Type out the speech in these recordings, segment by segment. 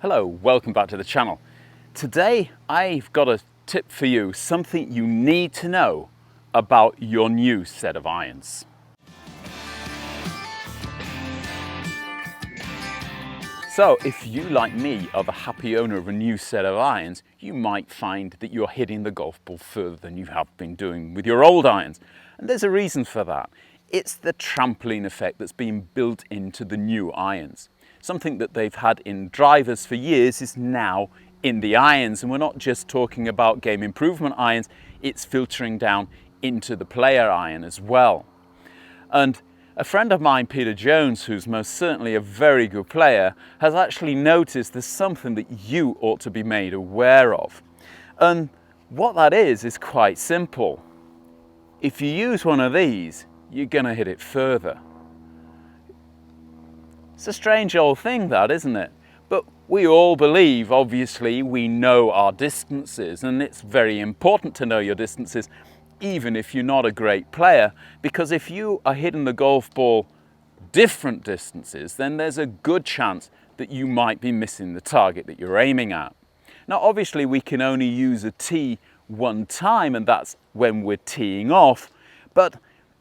Hello, welcome back to the channel. Today I've got a tip for you, something you need to know about your new set of irons. So if you, like me, are the happy owner of a new set of irons, you might find that you're hitting the golf ball further than you have been doing with your old irons. And there's a reason for that. It's the trampoline effect that's been built into the new irons. Something that they've had in drivers for years is now in the irons, and we're not just talking about game improvement irons, it's filtering down into the player iron as well. And a friend of mine, Peter Jones, who's most certainly a very good player, has actually noticed there's something that you ought to be made aware of. And what that is quite simple. If you use one of these, you're going to hit it further. It's a strange old thing, that, isn't it? But we all believe, obviously, we know our distances, and it's very important to know your distances, even if you're not a great player, because if you are hitting the golf ball different distances, then there's a good chance that you might be missing the target that you're aiming at. Now, obviously, we can only use a tee one time, and that's when we're teeing off, but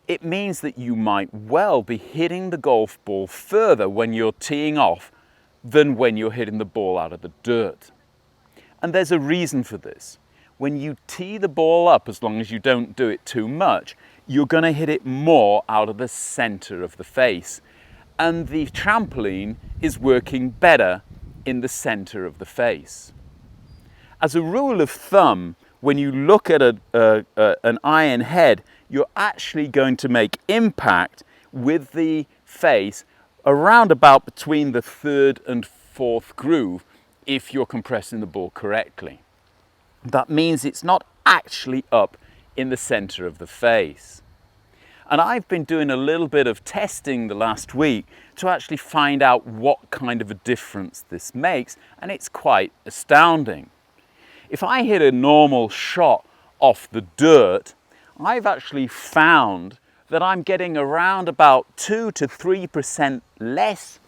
it means that you might well be hitting the golf ball further when you're teeing off than when you're hitting the ball out of the dirt. And there's a reason for this. When you tee the ball up, as long as you don't do it too much, you're going to hit it more out of the center of the face. And the trampoline is working better in the center of the face. As a rule of thumb, when you look at an iron head, you're actually going to make impact with the face around about between the third and fourth groove if you're compressing the ball correctly. That means it's not actually up in the center of the face. And I've been doing a little bit of testing the last week to actually find out what kind of a difference this makes, and it's quite astounding. If I hit a normal shot off the dirt, I've actually found that I'm getting around about 2 to 3% less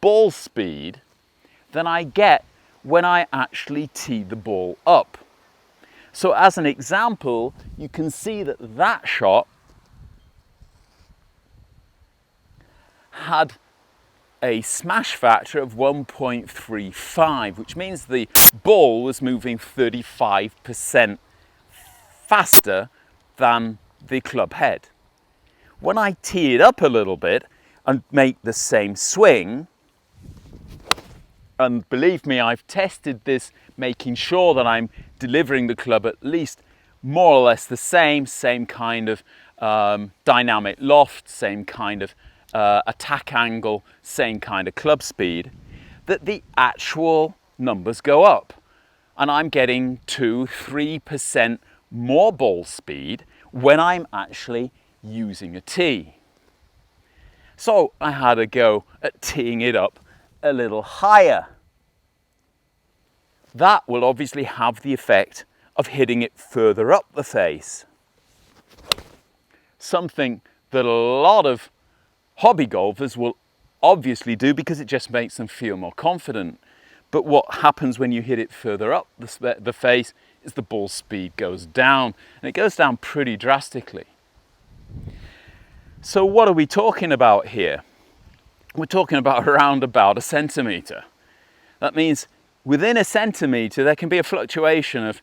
ball speed than I get when I actually tee the ball up. So as an example, you can see that that shot had a smash factor of 1.35, which means the ball was moving 35% faster than the club head. When I tee it up a little bit and make the same swing, and believe me, I've tested this, making sure that I'm delivering the club at least more or less the same kind of dynamic loft, same kind of attack angle, same kind of club speed, that the actual numbers go up. And I'm getting 2-3% more ball speed when I'm actually using a tee. So I had a go at teeing it up a little higher. That will obviously have the effect of hitting it further up the face. Something that a lot of hobby golfers will obviously do because it just makes them feel more confident. But what happens when you hit it further up the face is the ball speed goes down, and it goes down pretty drastically. So what are we talking about here? We're talking about around about a centimetre. That means within a centimetre there can be a fluctuation of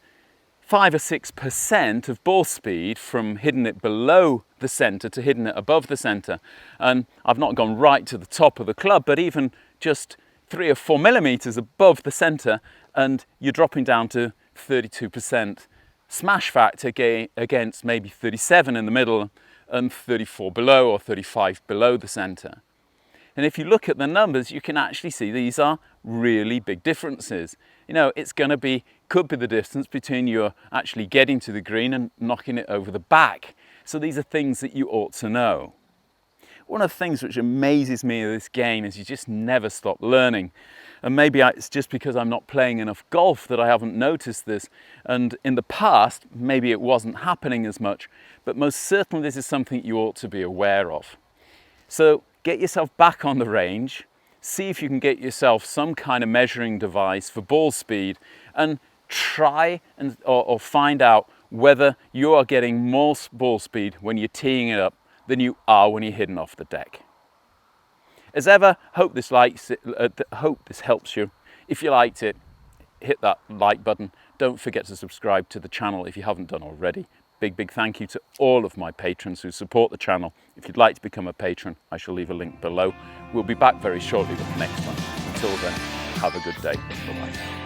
5 or 6% of ball speed from hitting it below the centre to hitting it above the centre. And I've not gone right to the top of the club, but even just 3 or 4 millimetres above the centre, and you're dropping down to 32% smash factor against maybe 37 in the middle and 34 below or 35 below the centre. And if you look at the numbers, you can actually see these are really big differences. You know, it's going to be, could be the distance between you actually getting to the green and knocking it over the back. So these are things that you ought to know. One of the things which amazes me in this game is you just never stop learning. And maybe it's just because I'm not playing enough golf that I haven't noticed this. And in the past, maybe it wasn't happening as much, but most certainly this is something you ought to be aware of. So get yourself back on the range, see if you can get yourself some kind of measuring device for ball speed and try or find out whether you are getting more ball speed when you're teeing it up than you are when you're hitting off the deck. As ever, hope this helps you. If you liked it, hit that like button. Don't forget to subscribe to the channel if you haven't done already. Big thank you to all of my patrons who support the channel. If you'd like to become a patron, I shall leave a link below. We'll be back very shortly with the next one. Until then, have a good day. Bye-bye.